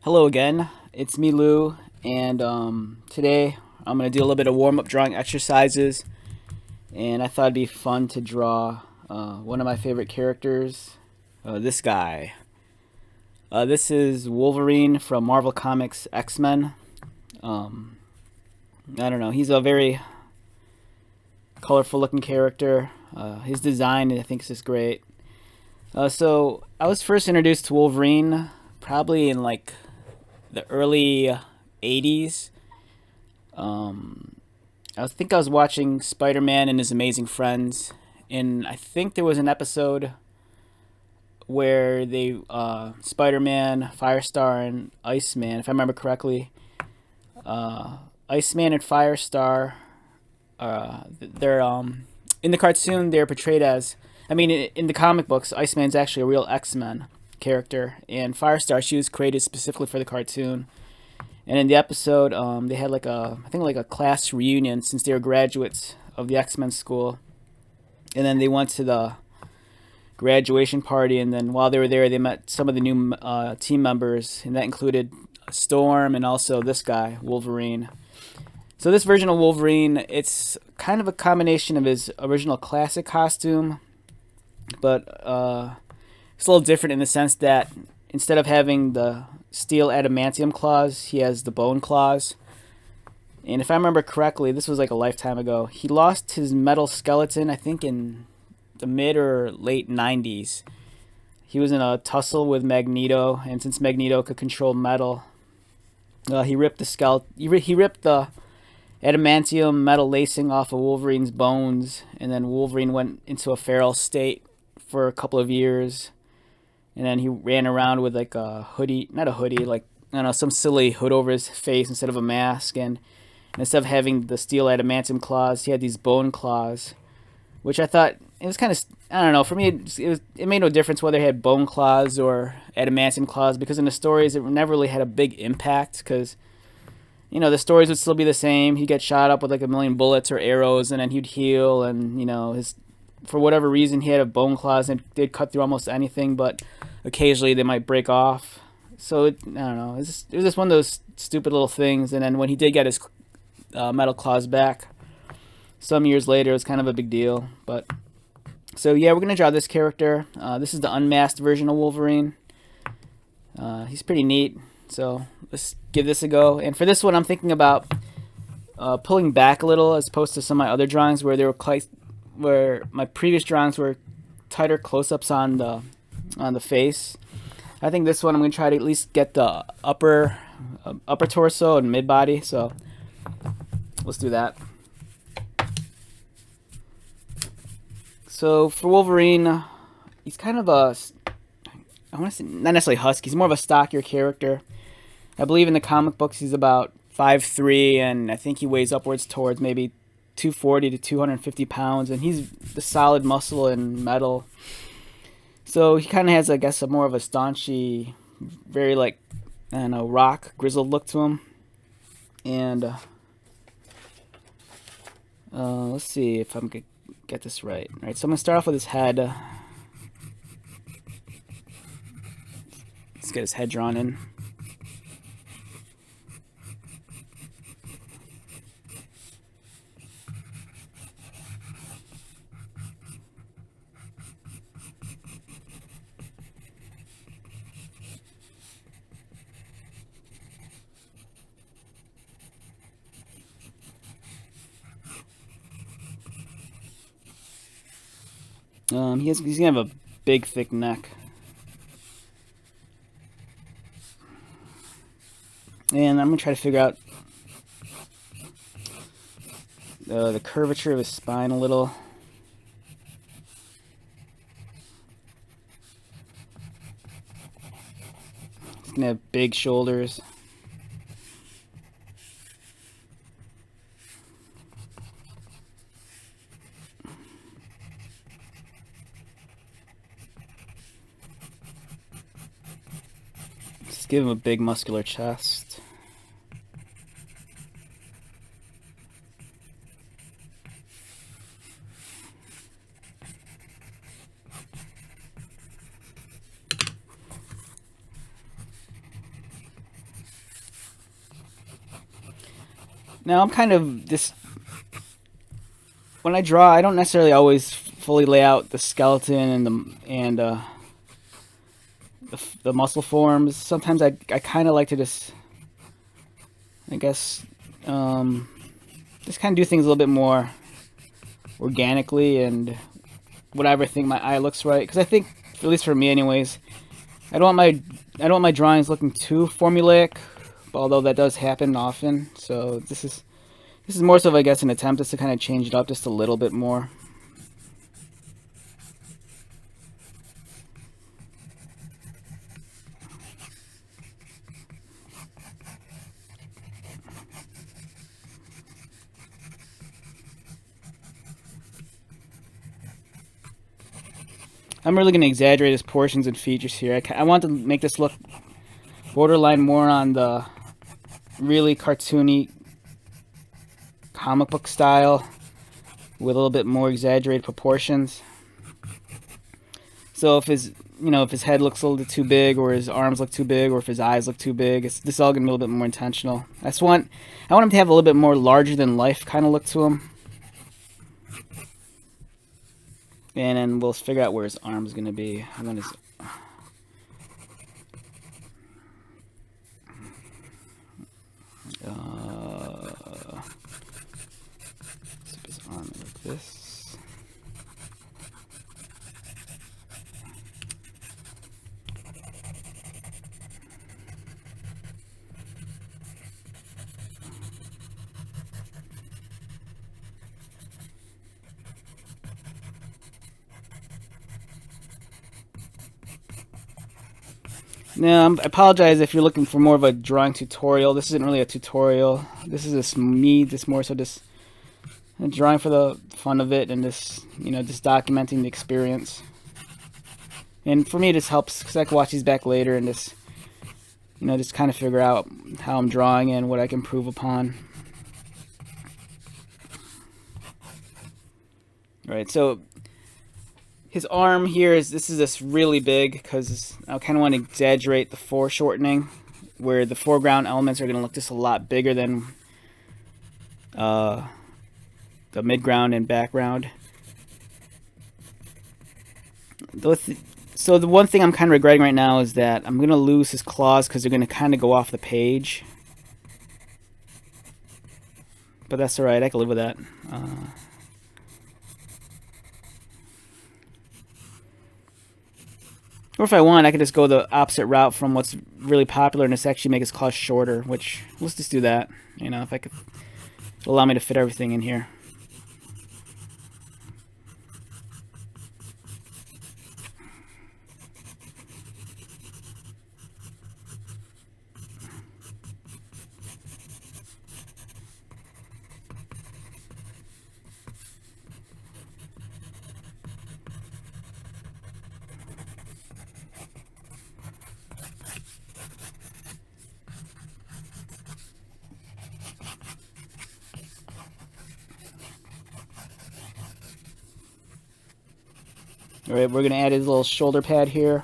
Hello again, it's me Lou, and today I'm going to do a little bit of warm-up drawing exercises, and I thought it'd be fun to draw one of my favorite characters, this guy. This is Wolverine from Marvel Comics X-Men. I don't know, he's a very colorful looking character. His design I think is just great. So I was first introduced to Wolverine probably in like the early 80s. I think I was watching Spider-Man and His Amazing Friends, and I think there was an episode where they Spider-Man, Firestar, and Iceman, if I remember correctly. Iceman and Firestar, they're in the cartoon they're portrayed as. I mean, in the comic books, Iceman's actually a real X-Men character, and Firestar, she was created specifically for the cartoon. And in the episode, they had I think like a class reunion since they were graduates of the X-Men school, and then they went to the graduation party, and then while they were there, they met some of the new team members, and that included Storm and also this guy, Wolverine. So this version of Wolverine, it's kind of a combination of his original classic costume, but it's a little different in the sense that instead of having the steel adamantium claws, he has the bone claws. And if I remember correctly, this was like a lifetime ago, he lost his metal skeleton, I think in the mid or late 90s. He was in a tussle with Magneto, and since Magneto could control metal, he ripped the adamantium metal lacing off of Wolverine's bones, and then Wolverine went into a feral state for a couple of years. And then he ran around with like a hoodie, not a hoodie, like, I don't know, some silly hood over his face instead of a mask. And instead of having the steel adamantium claws, he had these bone claws, which I thought, it was kind of, I don't know, for me, it made no difference whether he had bone claws or adamantium claws, because in the stories, it never really had a big impact, because, you know, the stories would still be the same. He'd get shot up with like a million bullets or arrows, and then he'd heal, and, you know, for whatever reason, he had a bone claws, and they'd cut through almost anything, but occasionally they might break off. So, I don't know, it was just one of those stupid little things. And then when he did get his metal claws back, some years later, it was kind of a big deal. But so, yeah, we're going to draw this character. This is the unmasked version of Wolverine. He's pretty neat, so let's give this a go. And for this one, I'm thinking about pulling back a little as opposed to some of my other drawings where my previous drawings were tighter close-ups on the face. I think this one I'm going to try to at least get the upper torso and mid body, so let's do that. So for Wolverine, he's kind of I want to say not necessarily husky, he's more of a stockier character. I believe in the comic books he's about 5'3", and I think he weighs upwards towards maybe 240 to 250 pounds, and he's the solid muscle and metal. So he kind of has, I guess, more of a staunchy, very like, I don't know, rock, grizzled look to him. And let's see if I'm going to get this right. All right, so I'm going to start off with his head. Let's get his head drawn in. He's gonna have a big, thick neck, and I'm gonna try to figure out the curvature of his spine a little. He's gonna have big shoulders. Just give him a big muscular chest. Now I'm kind of this. When I draw, I don't necessarily always fully lay out the skeleton and the muscle forms. Sometimes I kind of like to just, I guess, just kind of do things a little bit more organically and whatever I think my eye looks right. Because I think, at least for me, anyways, I don't want my drawings looking too formulaic, although that does happen often. So this is more so, I guess, an attempt just to kind of change it up just a little bit more. I'm really going to exaggerate his portions and features here. I want to make this look borderline more on the really cartoony comic book style with a little bit more exaggerated proportions. So if his head looks a little bit too big, or his arms look too big, or if his eyes look too big, this is all going to be a little bit more intentional. I want him to have a little bit more larger than life kind of look to him. And then we'll figure out where his arm's going to be. I want his... Zip his arm like this. Now, I apologize if you're looking for more of a drawing tutorial. This isn't really a tutorial. This is just me, just more so just drawing for the fun of it and just documenting the experience. And for me, this helps because I can watch these back later and just kind of figure out how I'm drawing and what I can improve upon. All right, so his arm here this is just really big because I kind of want to exaggerate the foreshortening, where the foreground elements are going to look just a lot bigger than the midground and background. So the one thing I'm kind of regretting right now is that I'm going to lose his claws because they're going to kind of go off the page. But that's alright, I can live with that. Or if I want, I could just go the opposite route from what's really popular and just actually make his claws shorter, which, let's just do that. If I could allow me to fit everything in here. Alright, we're going to add his little shoulder pad here.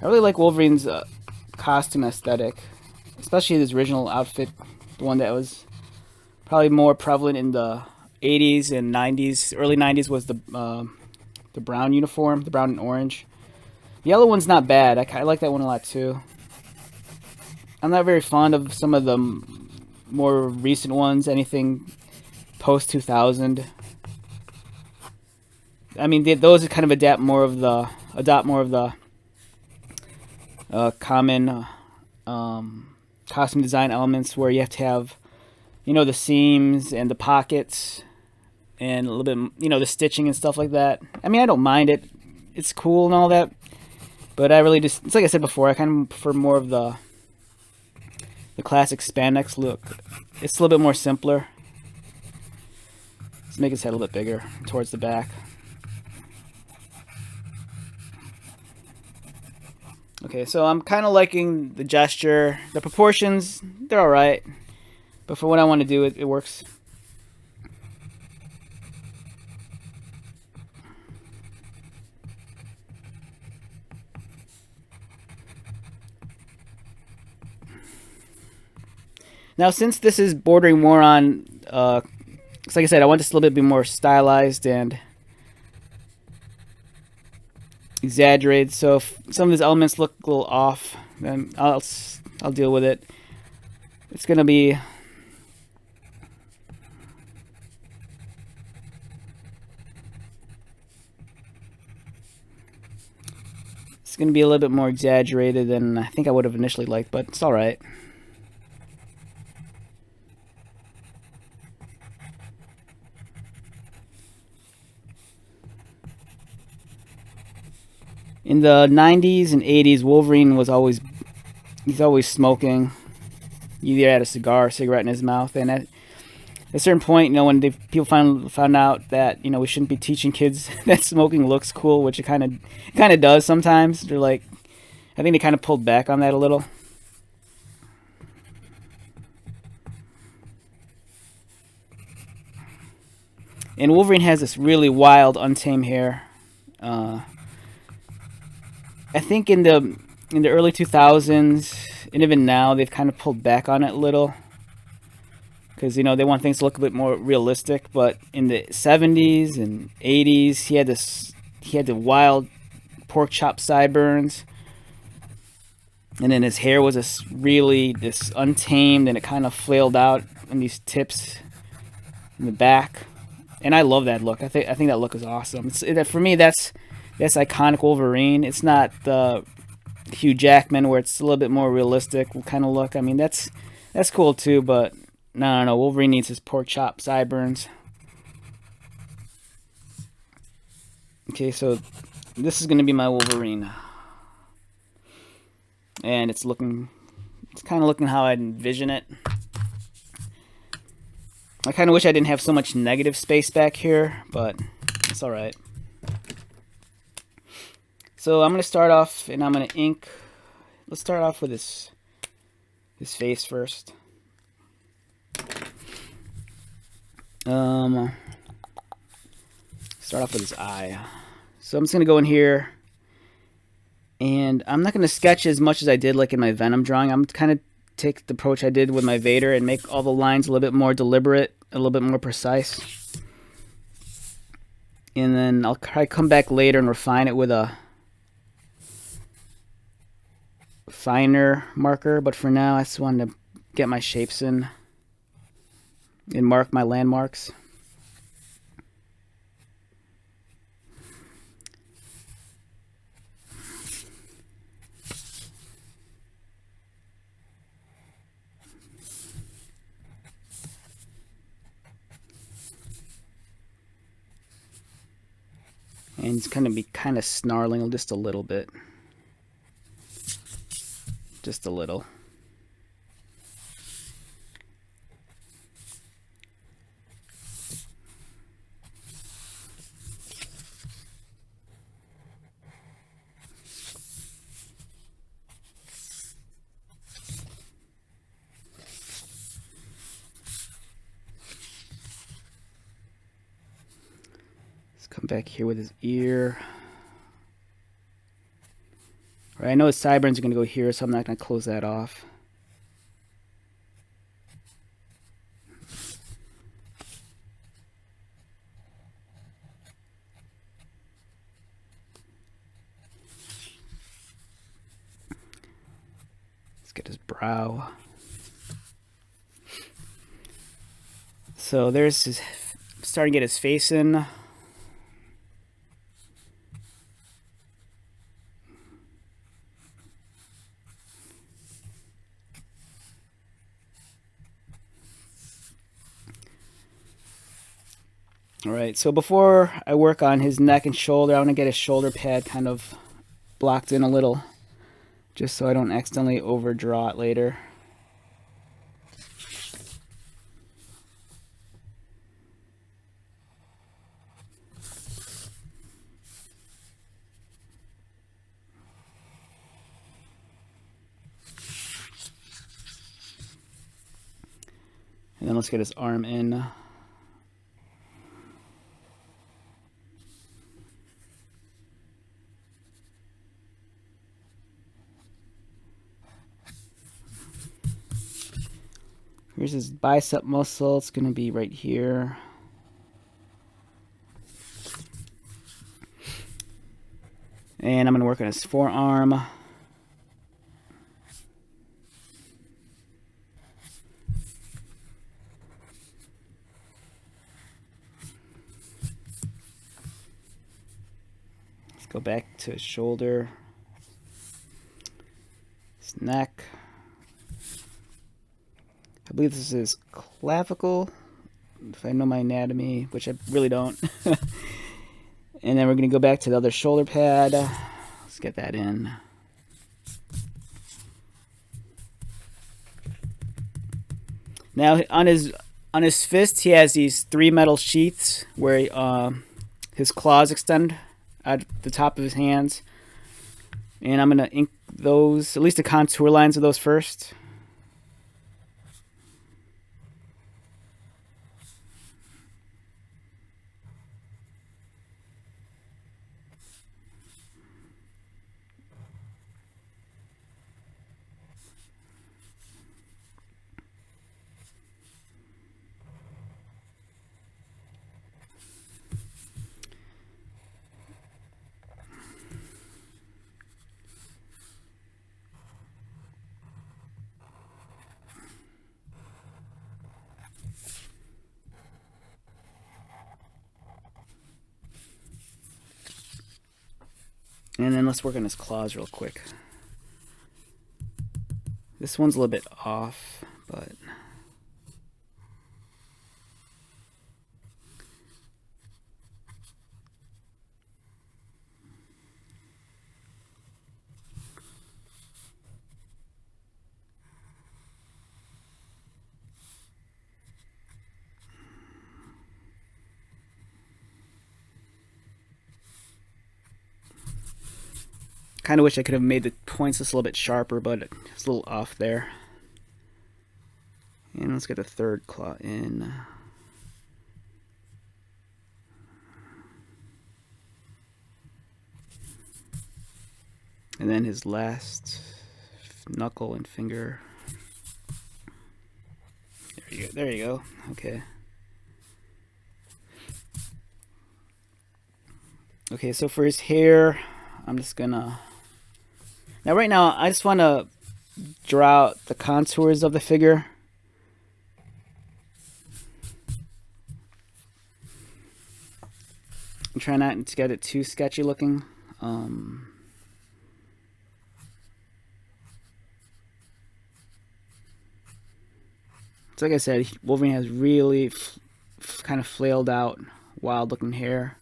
I really like Wolverine's costume aesthetic, especially his original outfit, the one that was probably more prevalent in the 80s and 90s. Early 90s was the brown uniform, the brown and orange. The yellow one's not bad. I like that one a lot too. I'm not very fond of some of the more recent ones, anything post 2000. I mean, those kind of adopt more of the common costume design elements, where you have to have, the seams and the pockets and a little bit, the stitching and stuff like that. I mean, I don't mind it. It's cool and all that, but I really just, it's like I said before, I kind of prefer more of the classic spandex look. It's a little bit more simpler. Let's make his head a little bit bigger towards the back. Okay, so I'm kind of liking the gesture. The proportions, they're alright. But for what I want to do, it works. Now, since this is bordering more on, 'cause like I said, I want this a little bit more stylized and exaggerated. So if some of these elements look a little off, then I'll deal with it. It's gonna be a little bit more exaggerated than I think I would have initially liked, but it's all right. In the 90s and 80s, Wolverine was always smoking. He either had a cigar or a cigarette in his mouth, and at a certain point, when people found out that we shouldn't be teaching kids that smoking looks cool, which it kind of does sometimes. They're like, I think they kind of pulled back on that a little. And Wolverine has this really wild, untamed hair. I think in the early 2000s, and even now, they've kind of pulled back on it a little, because they want things to look a bit more realistic. But in the 70s and 80s, he had the wild pork chop sideburns, and then his hair was this untamed, and it kind of flailed out in these tips in the back. And I love that look. I think that look is awesome. For me, that's iconic Wolverine. It's not the Hugh Jackman where it's a little bit more realistic kind of look. I mean, that's cool too, but no. Wolverine needs his pork chop sideburns. Okay, so this is gonna be my Wolverine, and it's kind of looking how I envision it. I kind of wish I didn't have so much negative space back here, but it's all right. So I'm going to start off, and I'm going to ink. Let's start off with his face first. Start off with his eye. So I'm just going to go in here, and I'm not going to sketch as much as I did like in my Venom drawing. I'm kind of take the approach I did with my Vader and make all the lines a little bit more deliberate, a little bit more precise. And then I'll try to come back later and refine it with a finer marker. But for now, I just wanted to get my shapes in and mark my landmarks. And it's going to be kind of snarling just a little bit. Just a little. Come back here with his ear. All right, I know his sideburns are going to go here, so I'm not going to close that off. Let's get his brow. So there's his, starting to get his face in. Alright, so before I work on his neck and shoulder, I want to get his shoulder pad kind of blocked in a little, just so I don't accidentally overdraw it later. And then let's get his arm in. Here's his bicep muscle. It's going to be right here. And I'm going to work on his forearm. Let's go back to his shoulder, his neck. I believe this is his clavicle, if I know my anatomy, which I really don't. And then we're going to go back to the other shoulder pad. Let's get that in. Now on his fist, he has these 3 metal sheaths where his claws extend at the top of his hands. And I'm going to ink those, at least the contour lines of those first. And then let's work on his claws real quick. This one's a little bit off, but kind of wish I could have made the points just a little bit sharper, but it's a little off there. And let's get the third claw in. And then his last knuckle and finger. There you go. There you go. Okay. Okay, so for his hair, I'm just gonna... Now right now, I just want to draw out the contours of the figure. I'm trying not to get it too sketchy looking. So like I said, Wolverine has really kind of flailed out, wild looking hair.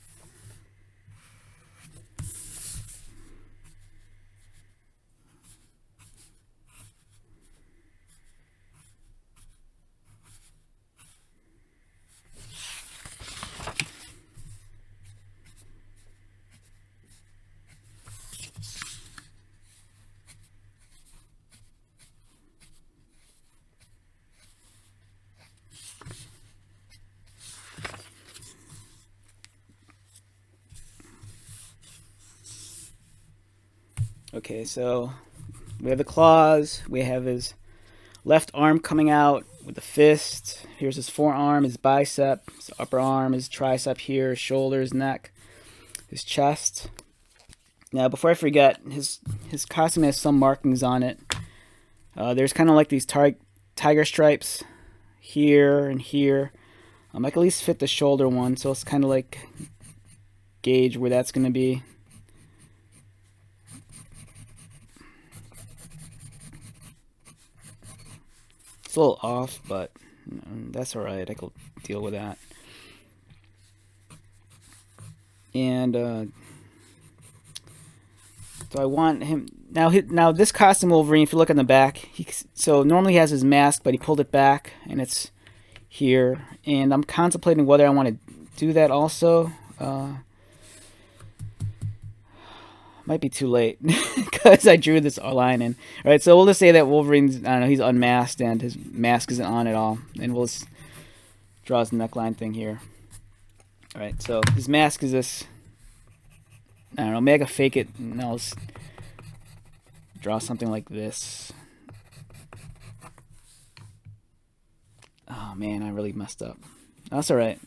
Okay, so we have the claws, we have his left arm coming out with the fist. Here's his forearm, his bicep, his upper arm, his tricep here, his shoulders, neck, his chest. Now, before I forget, his costume has some markings on it. There's kind of like these tiger stripes here and here. I can at least fit the shoulder one, so it's kind of like gauge where that's going to be. It's a little off, but that's alright. I can deal with that. And so I want him now. This costume Wolverine, if you look on the back, so normally he has his mask, but he pulled it back, and it's here. And I'm contemplating whether I want to do that also. Might be too late because I drew this line in. All right, so we'll just say that Wolverine's, I don't know, he's unmasked and his mask isn't on at all, and we'll just draw his neckline thing here. All right, so his mask is this. I don't know, maybe I can fake it and I'll just draw something like this. Oh man, I really messed up. That's alright.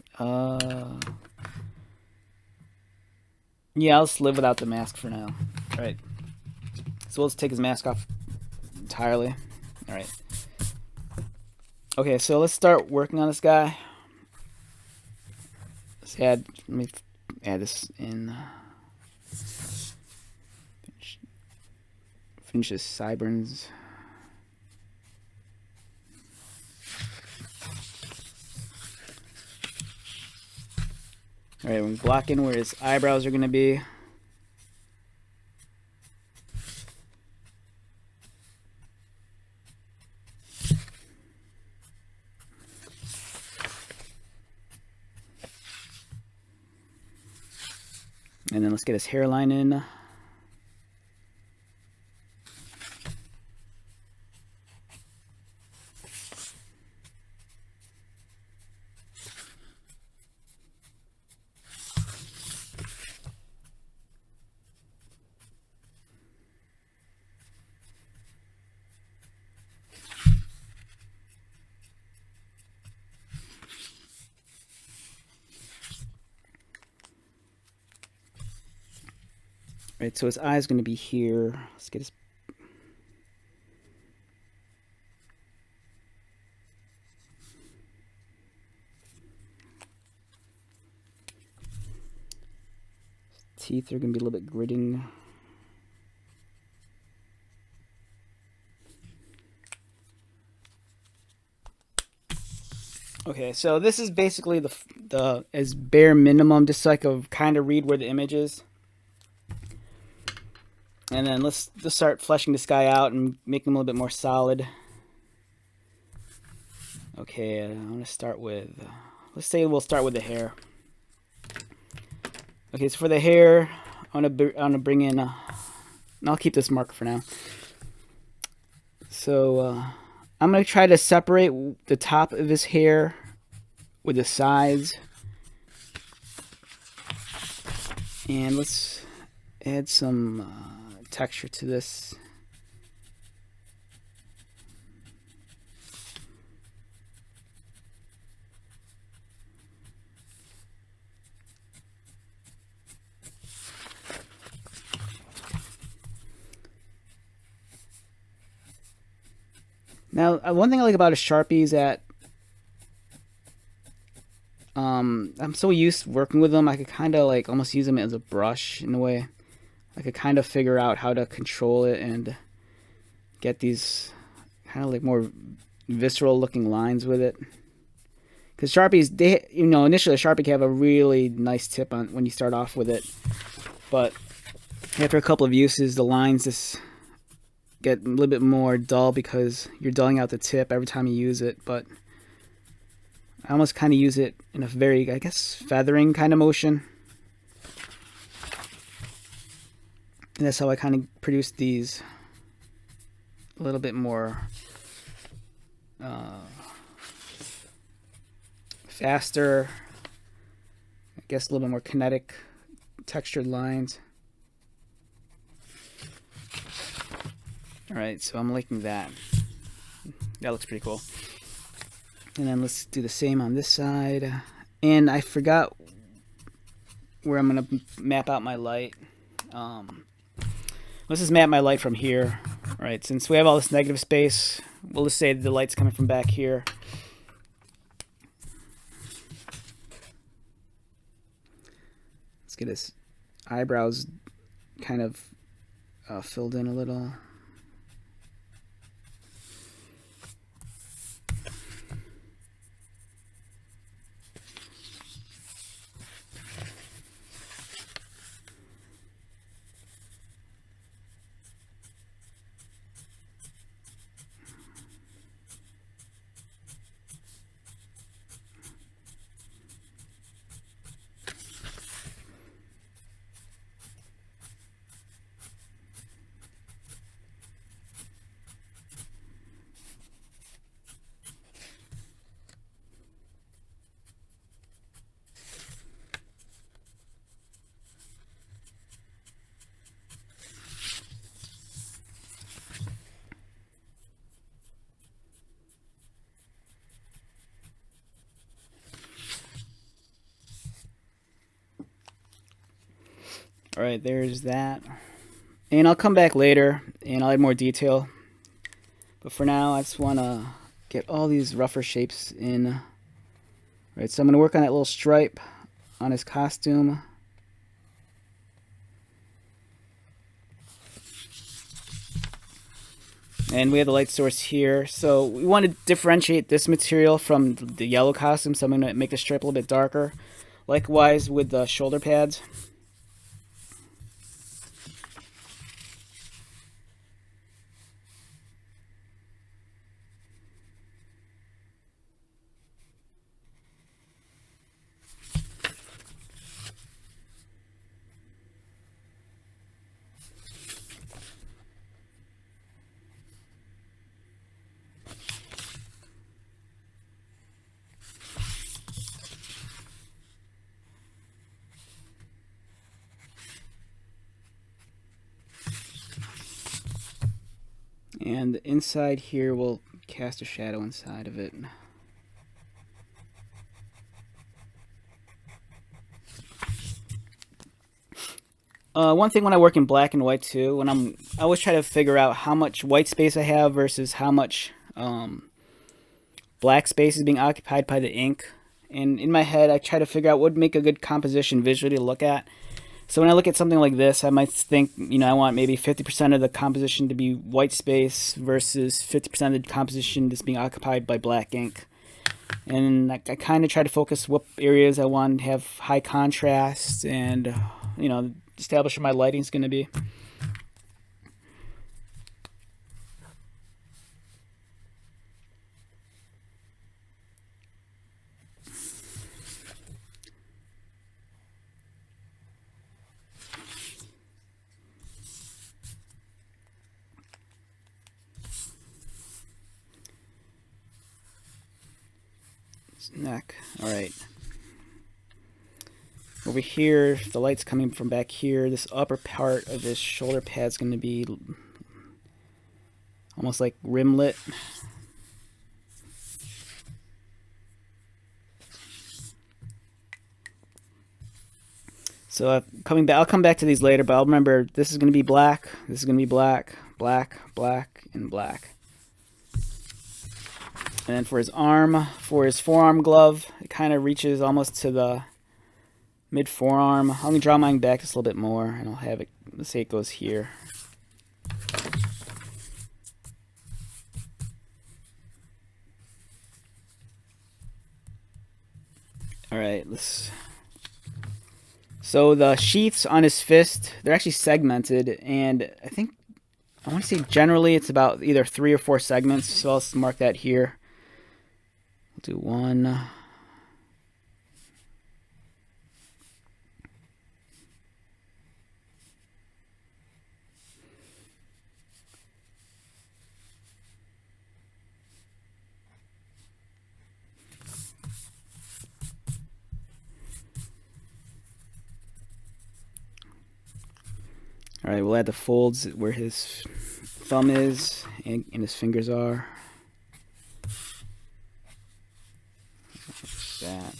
Yeah, I'll just live without the mask for now. Right. So we'll just take his mask off entirely. Alright. Okay, so let's start working on this guy. Let me add this in. Finish his sideburns. Alright, we're blocking where his eyebrows are going to be. And then let's get his hairline in. Right, so his eye is going to be here. Let's get his. Teeth are going to be a little bit gritting. Okay, so this is basically the as bare minimum, just so I can kind of read where the image is. And then let's just start fleshing this guy out and make him a little bit more solid. Okay, I'm going to start with, let's say we'll start with the hair. Okay, so for the hair, I'm gonna bring in, and I'll keep this marker for now. So I'm going to try to separate the top of his hair with the sides. And let's add some texture to this. Now, one thing I like about a Sharpie is that I'm so used to working with them, I could kind of like almost use them as a brush in a way. I could kind of figure out how to control it and get these kind of like more visceral looking lines with it. Because Sharpies, they, initially a Sharpie can have a really nice tip on when you start off with it, but after a couple of uses, the lines just get a little bit more dull because you're dulling out the tip every time you use it. But I almost kind of use it in a very, I guess, feathering kind of motion. And that's how I kind of produce these a little bit more faster, I guess a little bit more kinetic textured lines. Alright, so I'm liking that. That looks pretty cool. And then let's do the same on this side. And I forgot where I'm going to map out my light. Let's just map my light from here. All right, since we have all this negative space, we'll just say the light's coming from back here. Let's get his eyebrows kind of filled in a little. Alright, there's that. And I'll come back later and I'll add more detail. But for now, I just want to get all these rougher shapes in. Right, so I'm going to work on that little stripe on his costume. And we have the light source here. So we want to differentiate this material from the yellow costume, so I'm going to make the stripe a little bit darker. Likewise with the shoulder pads. And the inside here, we'll cast a shadow inside of it. One thing when I work in black and white too, I always try to figure out how much white space I have versus how much black space is being occupied by the ink. And in my head, I try to figure out what would make a good composition visually to look at. So when I look at something like this, I might think, I want maybe 50% of the composition to be white space versus 50% of the composition that's being occupied by black ink. And I kind of try to focus what areas I want to have high contrast and, establish where my lighting is going to be. Neck. All right. Over here, the light's coming from back here. This upper part of this shoulder pad is going to be almost like rim lit. So I'll come back to these later, but I'll remember this is going to be black. This is going to be black, black, black, and black. And then for his arm, for his forearm glove, it kind of reaches almost to the mid forearm. I'm going to draw mine back just a little bit more, and I'll have it, let's say it goes here. Alright, so the sheaths on his fist, they're actually segmented, and I want to say generally it's about either 3 or 4 segments, so I'll mark that here. We'll do one. Alright, we'll add the folds where his thumb is and his fingers are. That.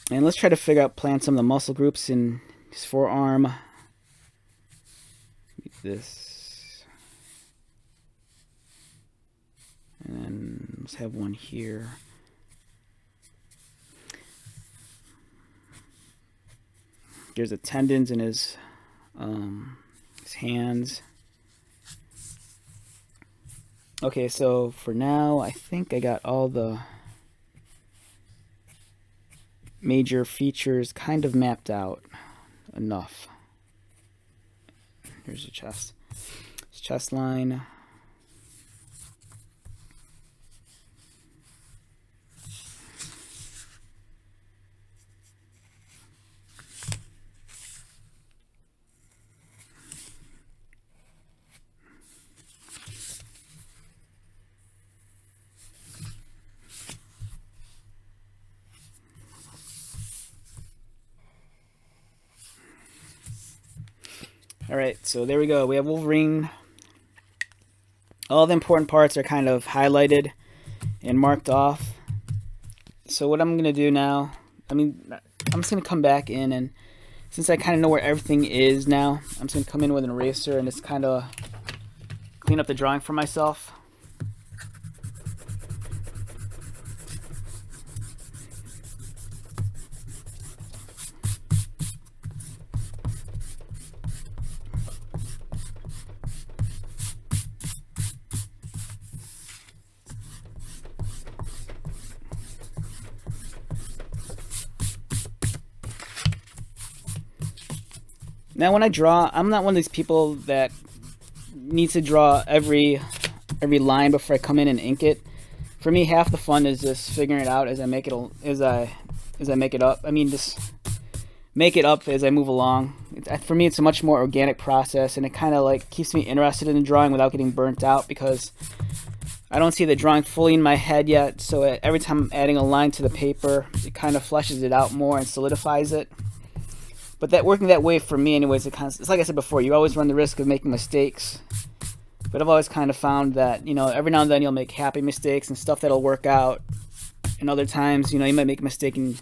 And let's try to figure out, plan some of the muscle groups in his forearm. This. And then let's have one here. There's the tendons in his hands. Okay, so for now, I think I got all the major features kind of mapped out enough. Here's the chest. His chest line. Alright, so there we go. We have Wolverine. All the important parts are kind of highlighted and marked off. So what I'm going to do now I mean, I'm just going to come back in, and since I kind of know where everything is now, I'm just going to come in with an eraser and just kind of clean up the drawing for myself. Now when I draw, I'm not one of these people that needs to draw every line before I come in and ink it. For me, half the fun is just figuring it out as I make it make it up. I mean, just make it up as I move along. For me, it's a much more organic process, and it kind of like keeps me interested in the drawing without getting burnt out, because I don't see the drawing fully in my head yet. So every time I'm adding a line to the paper, it kind of fleshes it out more and solidifies it. But that working that way for me anyways, it's like I said before, you always run the risk of making mistakes. But I've always kind of found that, you know, every now and then you'll make happy mistakes and stuff that'll work out. And other times, you know, you might make a mistake and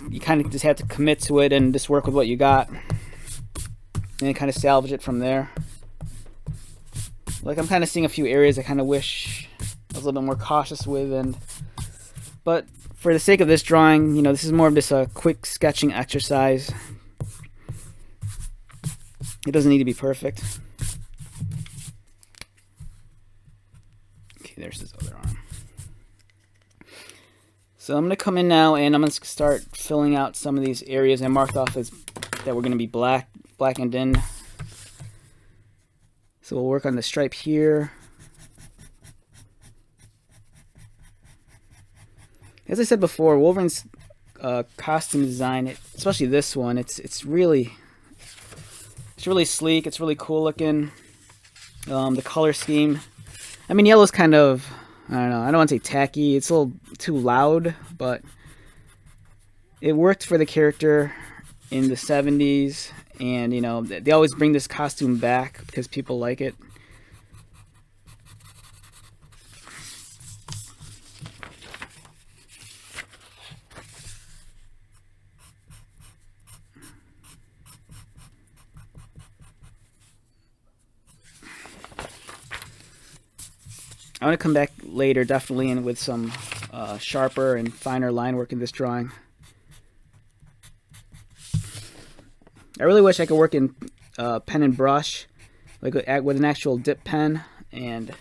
you kind of just have to commit to it and just work with what you got. And kind of salvage it from there. Like, I'm kind of seeing a few areas I kind of wish I was a little bit more cautious with. But for the sake of this drawing, you know, this is more of just a quick sketching exercise. It doesn't need to be perfect. Okay, there's his other arm. So I'm going to come in now and I'm going to start filling out some of these areas I marked off as that we're going to be blackened in. So we'll work on the stripe here. As I said before, Wolverine's costume design, especially this one, it's really sleek. It's really cool looking. The color scheme, I mean, yellow's kind of, I don't know, I don't want to say tacky. It's a little too loud, but it worked for the character in the 70s, and you know, they always bring this costume back because people like it. I want to come back later, definitely, in with some sharper and finer line work in this drawing. I really wish I could work in pen and brush, like with an actual dip pen and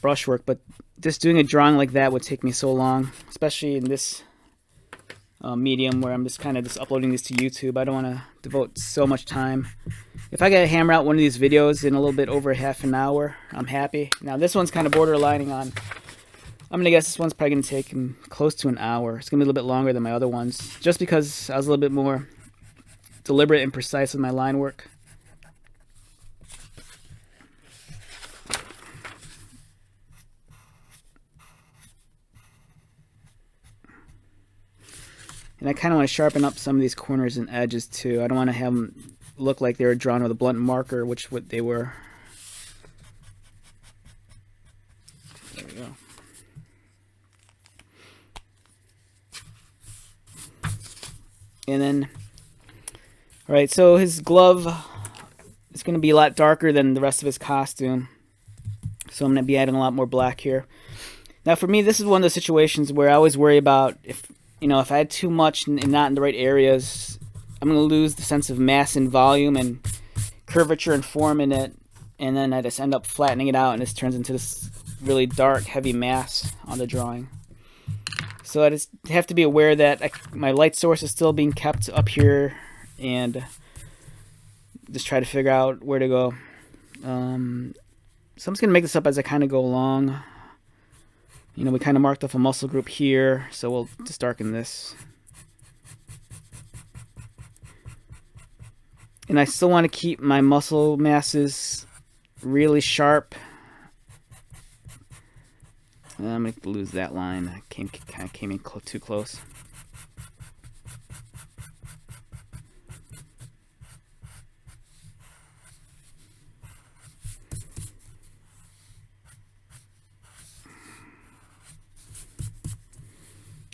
brushwork, but just doing a drawing like that would take me so long, especially in this medium where I'm just kind of just uploading this to YouTube. I don't want to devote so much time. If I gotta hammer out one of these videos in a little bit over half an hour, I'm happy. Now this one's kind of borderlining on, I'm gonna guess this one's probably gonna take close to an hour. It's gonna be a little bit longer than my other ones, just because I was a little bit more deliberate and precise with my line work. And I kind of want to sharpen up some of these corners and edges too. I don't want to have them look like they were drawn with a blunt marker, which what they were. There we go. And then, all right, so his glove is going to be a lot darker than the rest of his costume. So I'm going to be adding a lot more black here. Now for me, this is one of the situations where I always worry about if I had too much and not in the right areas, I'm going to lose the sense of mass and volume and curvature and form in it, and then I just end up flattening it out and this turns into this really dark, heavy mass on the drawing. So I just have to be aware that my light source is still being kept up here, and just try to figure out where to go. So I'm just going to make this up as I kind of go along. You know, we kind of marked off a muscle group here, so we'll just darken this. And I still want to keep my muscle masses really sharp. I'm going to lose that line. I kind of came in too close.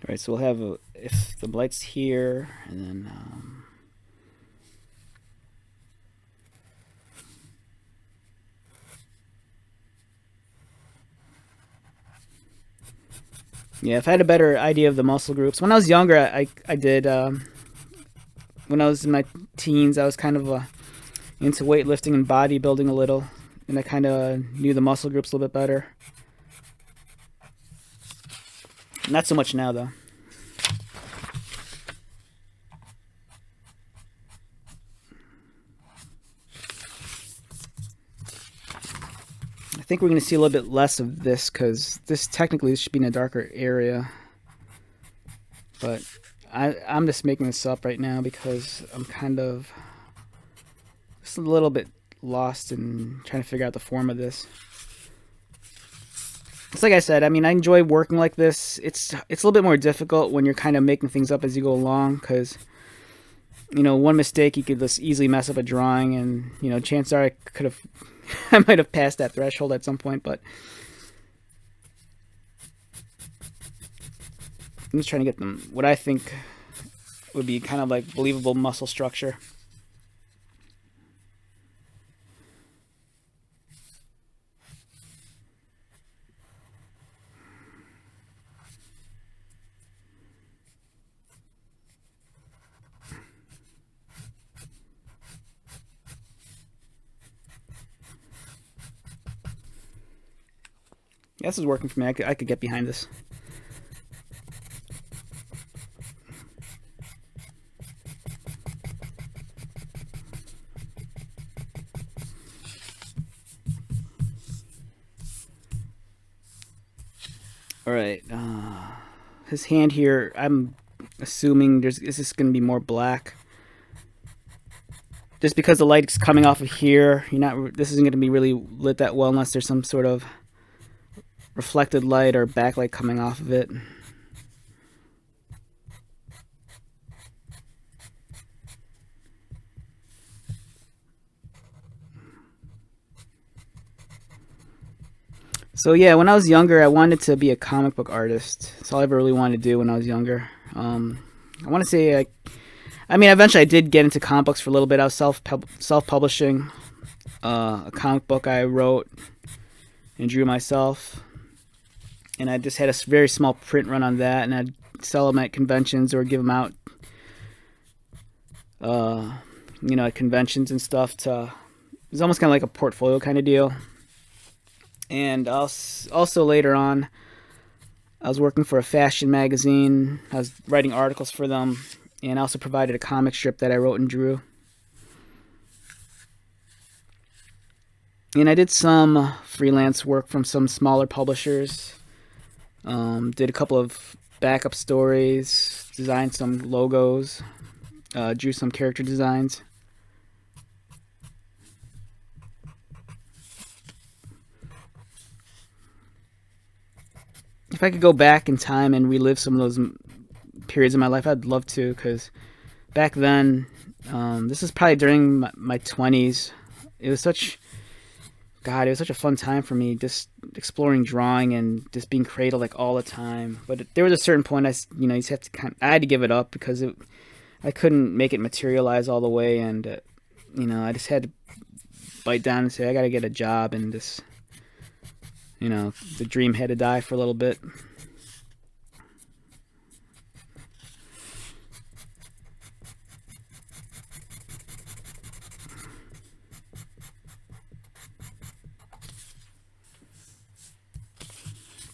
All right, so we'll have if the light's here, and then yeah, if I had a better idea of the muscle groups. When I was younger, I did. When I was in my teens, I was kind of into weightlifting and bodybuilding a little, and I kind of knew the muscle groups a little bit better. Not so much now, though. I think we're going to see a little bit less of this because this technically should be in a darker area. But I'm just making this up right now because I'm kind of just a little bit lost in trying to figure out the form of this. It's like I said, I mean, I enjoy working like this. It's a little bit more difficult when you're kind of making things up as you go along because, you know, one mistake you could just easily mess up a drawing, and, you know, chances are I might have passed that threshold at some point, but I'm just trying to get them what I think would be kind of like believable muscle structure. Yeah, this is working for me. I could get behind this. All right. His hand here, I'm assuming this is going to be more black. Just because the light's coming off of here, this isn't going to be really lit that well unless there's some sort of reflected light or backlight coming off of it. So yeah, when I was younger, I wanted to be a comic book artist. That's all I ever really wanted to do when I was younger. I want to say, I mean, eventually I did get into comic books for a little bit. I was self-publishing a comic book I wrote and drew myself. And I just had a very small print run on that, and I'd sell them at conventions or give them out, you know, at conventions and stuff. It was almost kind of like a portfolio kind of deal. And also later on, I was working for a fashion magazine. I was writing articles for them, and I also provided a comic strip that I wrote and drew. And I did some freelance work from some smaller publishers. Did a couple of backup stories, designed some logos, drew some character designs. If I could go back in time and relive some of those periods of my life, I'd love to, because back then, this was probably during my 20s. It was such a fun time for me, just exploring drawing and just being creative like all the time. But there was a certain point you just have to I had to give it up because I couldn't make it materialize all the way, and I just had to bite down and say I got to get a job, and just the dream had to die for a little bit.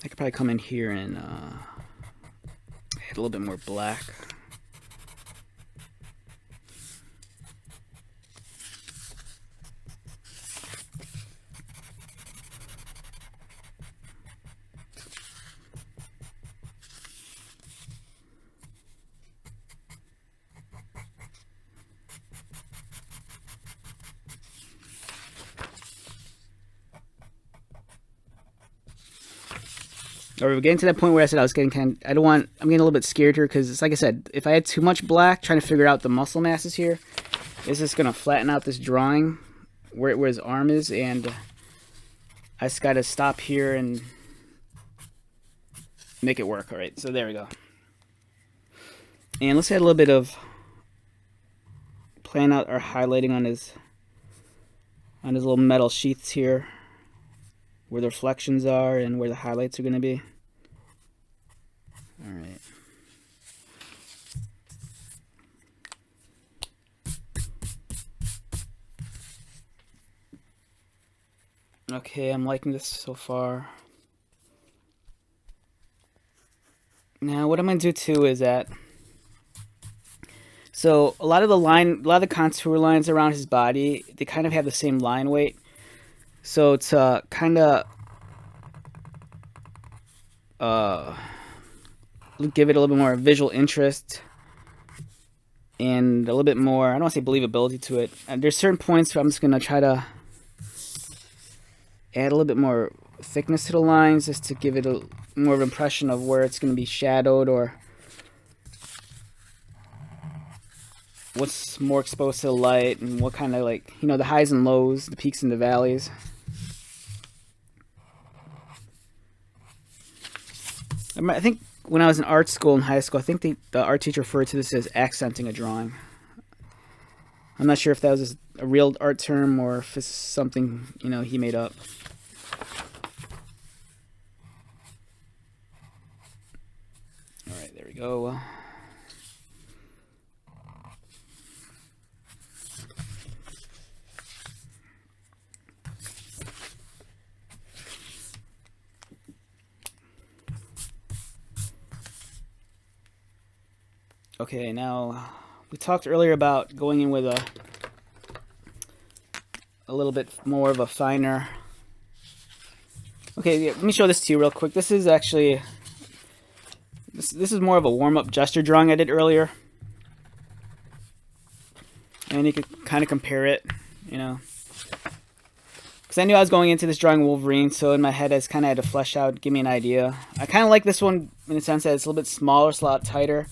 I could probably come in here and add a little bit more black. Or we're getting to that point where I said I'm getting a little bit scared here, because it's like I said, if I had too much black, trying to figure out the muscle masses here, it's just going to flatten out this drawing where his arm is, and I just got to stop here and make it work. All right, so there we go. And let's add a little bit of plan out our highlighting on his little metal sheaths here, where the reflections are and where the highlights are going to be. All right. Okay, I'm liking this so far. Now, what I'm going to do too is that, so a lot of the contour lines around his body, they kind of have the same line weight. So to kind of give it a little bit more visual interest and a little bit more, I don't want to say believability to it. And there's certain points where I'm just going to try to add a little bit more thickness to the lines just to give it a more of an impression of where it's going to be shadowed or what's more exposed to the light and what kind of, like, you know, the highs and lows, the peaks and the valleys. I think when I was in art school in high school, I think the art teacher referred to this as accenting a drawing. I'm not sure if that was a real art term or if it's something, you know, he made up. All right, there we go. Okay, now we talked earlier about going in with a little bit more of a finer. Okay, yeah, let me show this to you real quick. This is actually this is more of a warm-up gesture drawing I did earlier, and you could kind of compare it, you know, because I knew I was going into this drawing Wolverine, so in my head I just kind of had to flesh out, give me an idea. I kind of like this one in the sense that it's a little bit smaller, it's a lot tighter.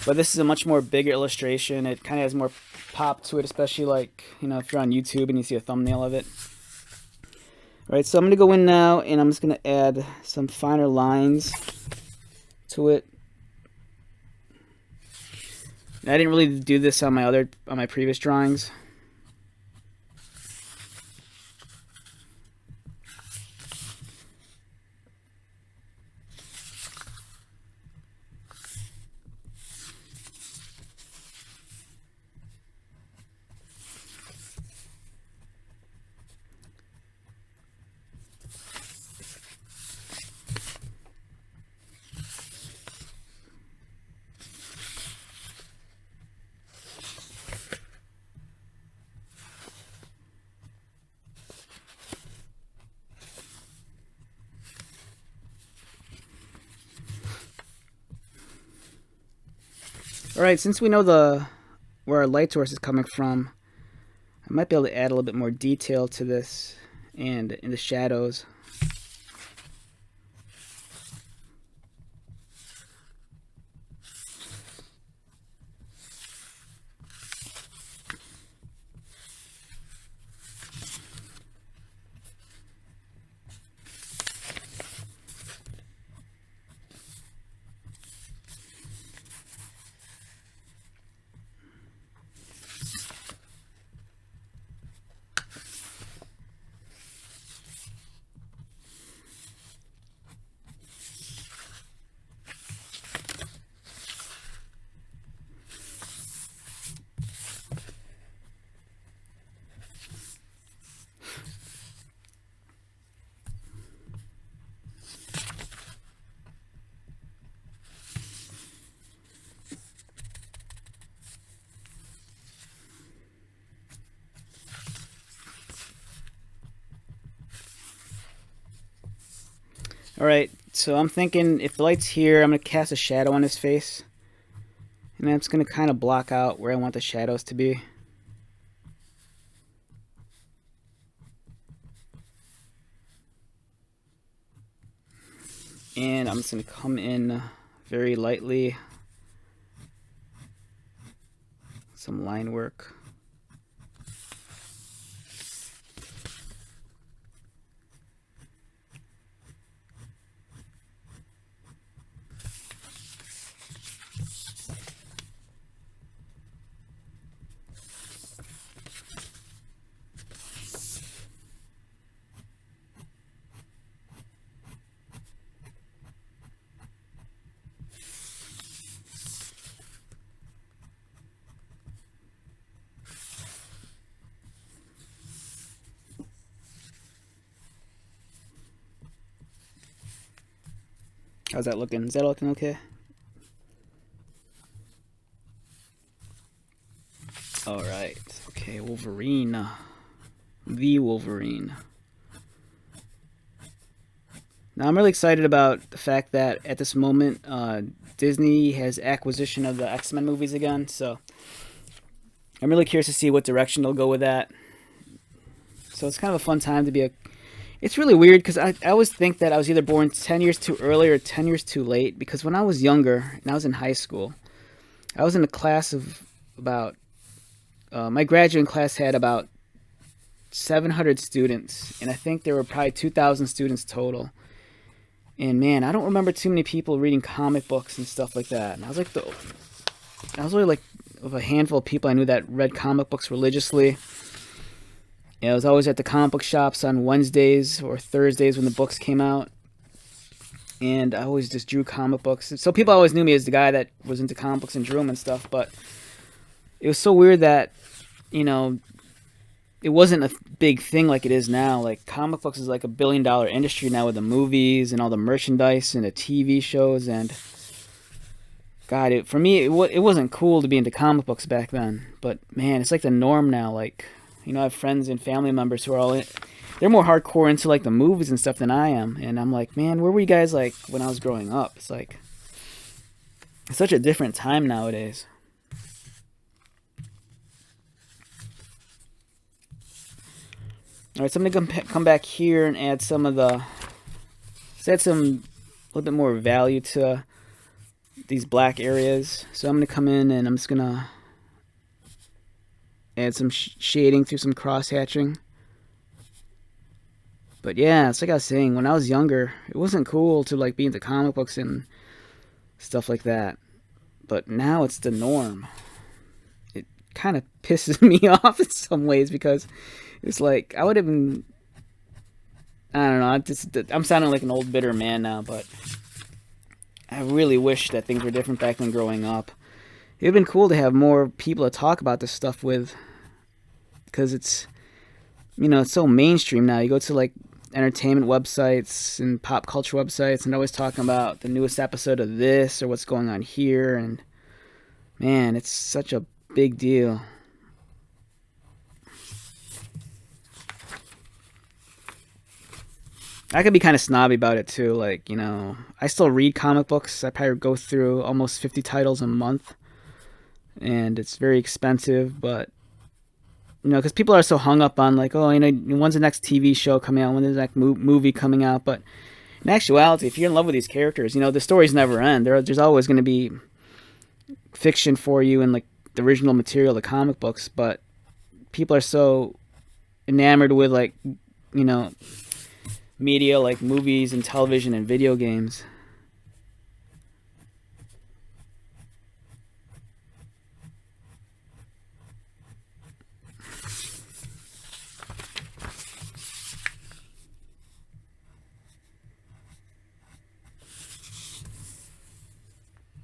But this is a much more bigger illustration. It kind of has more pop to it, especially, like, you know, if you're on YouTube and you see a thumbnail of it. All right, so I'm going to go in now and I'm just going to add some finer lines to it. And I didn't really do this on my previous drawings. Alright, since we know where our light source is coming from, I might be able to add a little bit more detail to this and in the shadows. Alright, so I'm thinking if the light's here, I'm going to cast a shadow on his face. And I'm just going to kind of block out where I want the shadows to be. And I'm just going to come in very lightly. Some line work. How's that looking? Is that looking okay? Alright. Okay, Wolverine. The Wolverine. Now, I'm really excited about the fact that at this moment, Disney has acquisition of the X-Men movies again, so I'm really curious to see what direction they'll go with that. So it's kind of a fun time to be a... It's really weird because I always think that I was either born 10 years too early or 10 years too late, because when I was younger, and I was in high school, I was in a class of about... my graduating class had about 700 students, and I think there were probably 2,000 students total. And man, I don't remember too many people reading comic books and stuff like that. And I was really like of a handful of people I knew that read comic books religiously. Yeah, I was always at the comic book shops on Wednesdays or Thursdays when the books came out. And I always just drew comic books. So people always knew me as the guy that was into comic books and drew them and stuff. But it was so weird that, you know, it wasn't a big thing like it is now. Like, comic books is like $1 billion industry now with the movies and all the merchandise and the TV shows. And God, for me, it wasn't cool to be into comic books back then. But man, it's like the norm now. Like, you know, I have friends and family members who are they're more hardcore into like the movies and stuff than I am. And I'm like, man, where were you guys like when I was growing up? It's like, it's such a different time nowadays. Alright, so I'm going to come back here and add some of the... Let's add some... a little bit more value to these black areas. So I'm going to come in and I'm just going to add some shading through some cross-hatching. But yeah, it's like I was saying, when I was younger, it wasn't cool to like be into comic books and stuff like that. But now it's the norm. It kind of pisses me off in some ways because... It's like, I would have been, I don't know, I'm sounding like an old bitter man now, but I really wish that things were different back then growing up. It would have been cool to have more people to talk about this stuff with, because it's, you know, it's so mainstream now. You go to like entertainment websites and pop culture websites and they're always talking about the newest episode of this or what's going on here, and man, it's such a big deal. I could be kind of snobby about it too. Like, you know, I still read comic books. I probably go through almost 50 titles a month. And it's very expensive, but, you know, because people are so hung up on like, oh, you know, when's the next TV show coming out? When's the next movie coming out? But in actuality, if you're in love with these characters, you know, the stories never end. There's always going to be fiction for you and like the original material, the comic books. But people are so enamored with like, you know, media like movies and television and video games.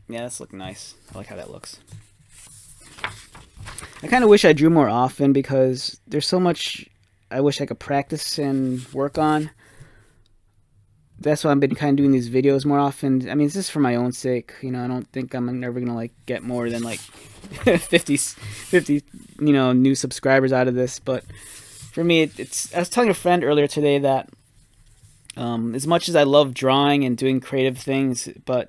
Yeah, that's looking nice. I like how that looks. I kind of wish I drew more often because there's so much I wish I could practice and work on. That's why I've been kind of doing these videos more often. I mean, it's just for my own sake. You know, I don't think I'm never going to, like, get more than, like, 50, you know, new subscribers out of this. But for me, it's... I was telling a friend earlier today that as much as I love drawing and doing creative things, but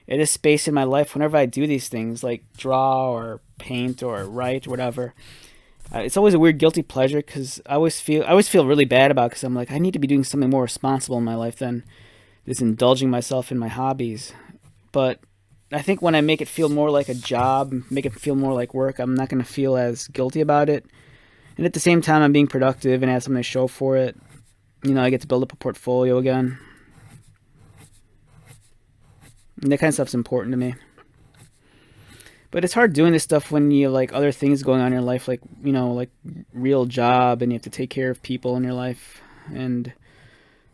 it is space in my life whenever I do these things, like draw or paint or write or whatever... it's always a weird guilty pleasure because I always feel really bad about it because I'm like, I need to be doing something more responsible in my life than just indulging myself in my hobbies. But I think when I make it feel more like a job, make it feel more like work, I'm not going to feel as guilty about it. And at the same time, I'm being productive and have something to show for it. You know, I get to build up a portfolio again. And that kind of stuff's important to me. But it's hard doing this stuff when you have like other things going on in your life, like, you know, like real job, and you have to take care of people in your life, and,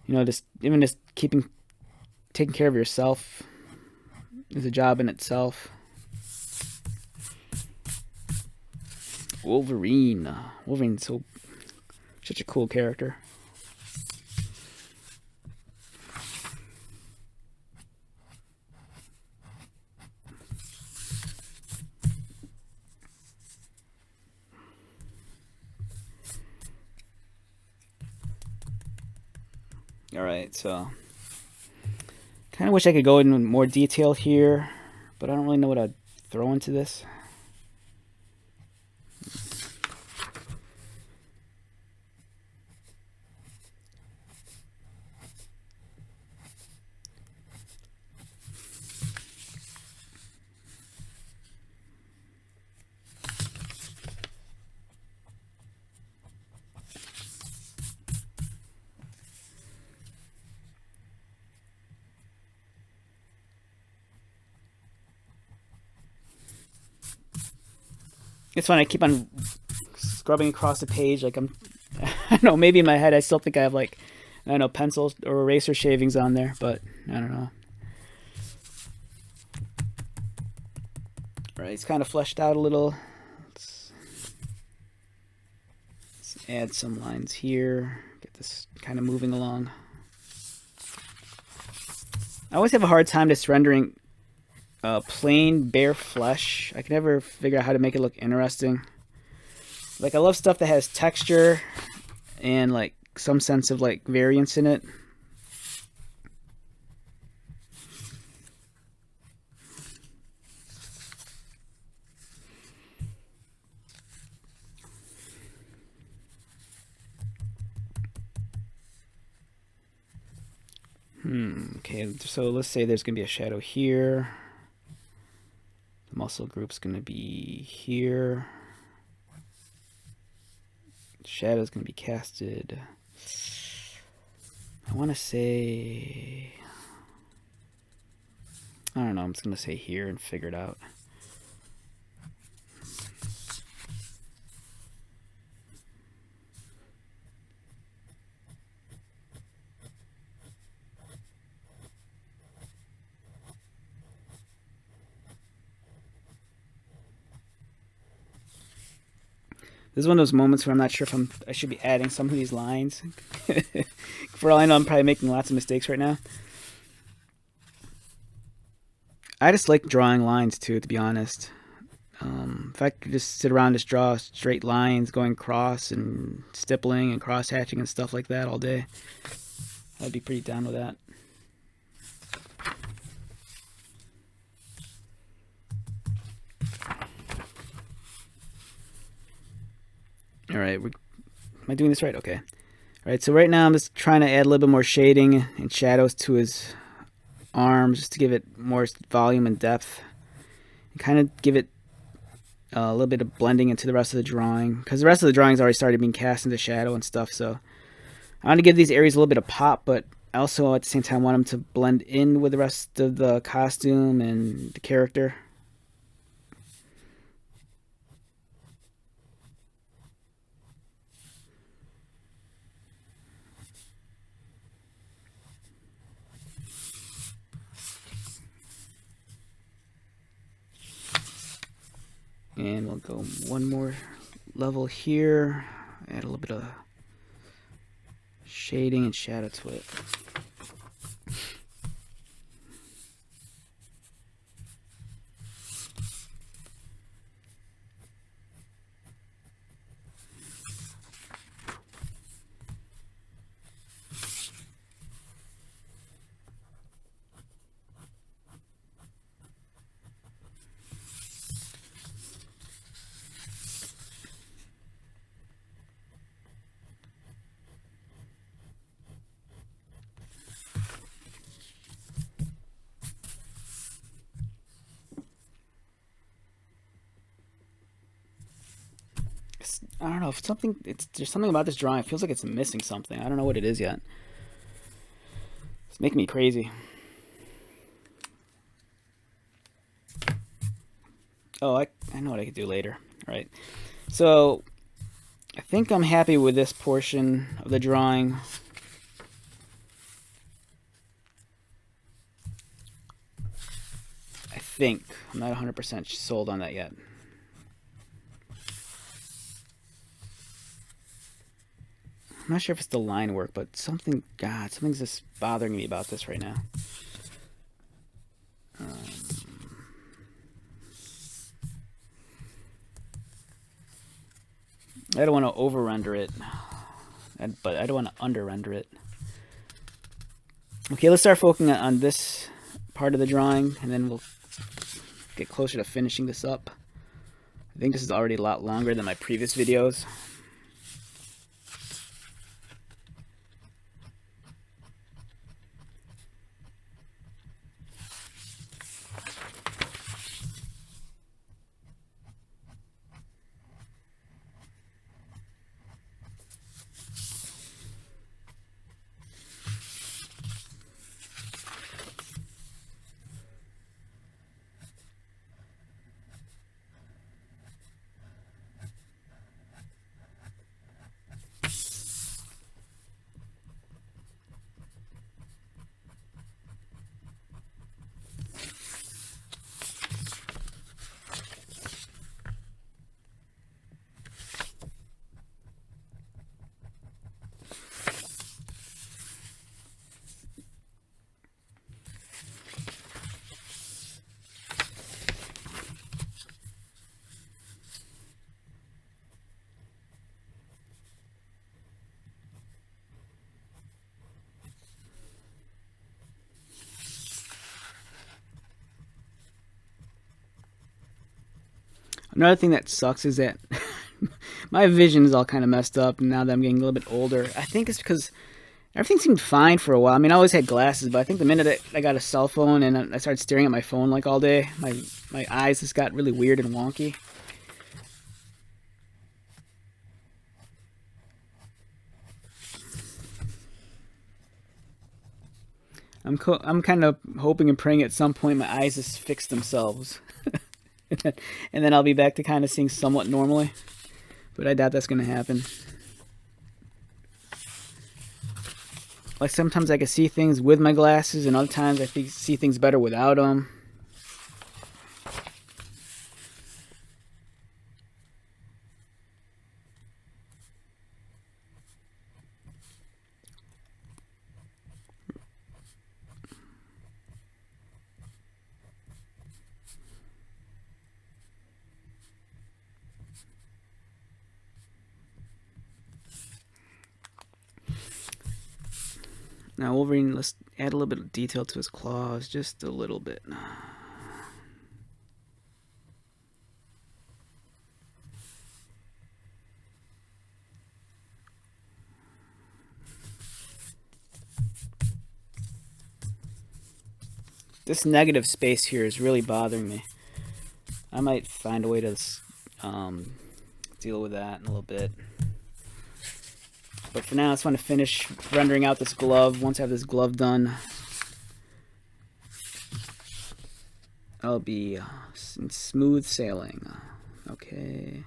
you know, just taking care of yourself is a job in itself. Wolverine's such a cool character. Alright, so kind of wish I could go into more detail here, but I don't really know what I'd throw into this. It's when I keep on scrubbing across the page, like I'm, I don't know, maybe in my head I still think I have like, I don't know, pencils or eraser shavings on there, but I don't know. All right, it's kind of fleshed out a little. Let's add some lines here, get this kind of moving along. I always have a hard time just rendering plain bare flesh. I can never figure out how to make it look interesting. Like, I love stuff that has texture and like some sense of like variance in it. Okay, so let's say there's gonna be a shadow here. The muscle group's gonna be here. Shadow's gonna be casted. I want to say, I don't know, I'm just gonna say here and figure it out. This is one of those moments where I'm not sure if I should be adding some of these lines. For all I know, I'm probably making lots of mistakes right now. I just like drawing lines too, to be honest. If I could just sit around and just draw straight lines going across and stippling and cross hatching and stuff like that all day, I'd be pretty down with that. All right, am I doing this right? Okay. All right, so right now I'm just trying to add a little bit more shading and shadows to his arms just to give it more volume and depth. And kind of give it a little bit of blending into the rest of the drawing, because the rest of the drawing's already started being cast into shadow and stuff. So I want to give these areas a little bit of pop, but I also at the same time want them to blend in with the rest of the costume and the character. And we'll go one more level here, add a little bit of shading and shadow to it. I don't know if there's something about this drawing. It feels like it's missing something. I don't know what it is yet. It's making me crazy. Oh, I know what I could do later. All right. So I think I'm happy with this portion of the drawing. I think. I'm not 100% sold on that yet. I'm not sure if it's the line work, but something's just bothering me about this right now. I don't want to over render it, but I don't want to under render it. Okay, let's start focusing on this part of the drawing, and then we'll get closer to finishing this up. I think this is already a lot longer than my previous videos. Another thing that sucks is that my vision is all kind of messed up now that I'm getting a little bit older. I think it's because everything seemed fine for a while. I mean, I always had glasses, but I think the minute I got a cell phone and I started staring at my phone like all day, my eyes just got really weird and wonky. I'm kind of hoping and praying at some point my eyes just fix themselves. And then I'll be back to kind of seeing somewhat normally. But I doubt that's going to happen. Like sometimes I can see things with my glasses, and other times I see things better without them. Now Wolverine, let's add a little bit of detail to his claws, just a little bit. This negative space here is really bothering me. I might find a way to deal with that in a little bit. But for now, I just want to finish rendering out this glove. Once I have this glove done, I'll be in smooth sailing. Okay.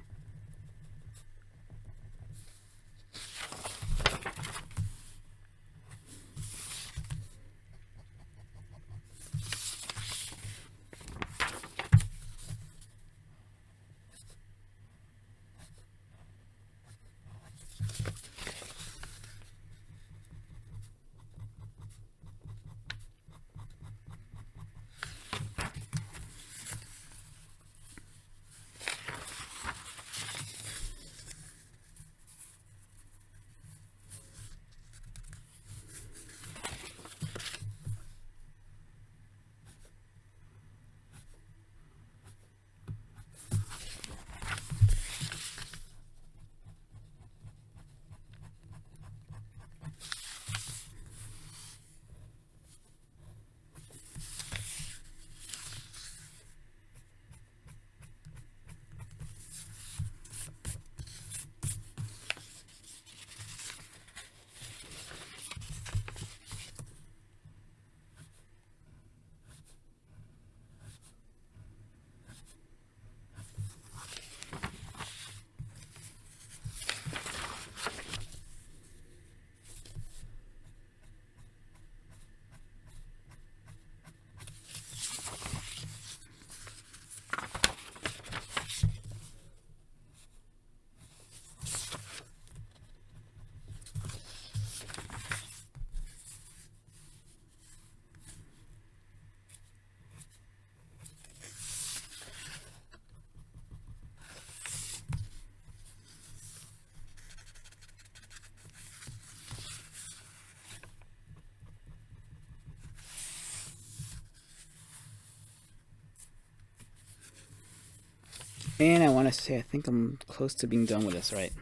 And I want to say I think I'm close to being done with this, right?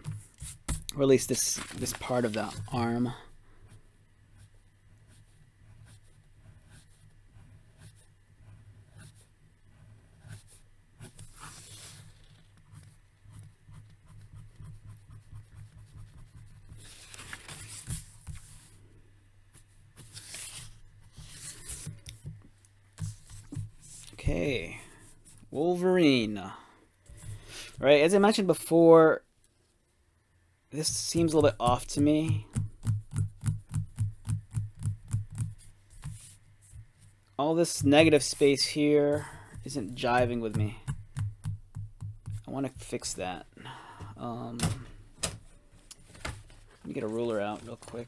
Or at least this part of the arm. Okay, Wolverine. Right, as I mentioned before, this seems a little bit off to me. All this negative space here isn't jiving with me. I want to fix that. Let me get a ruler out real quick.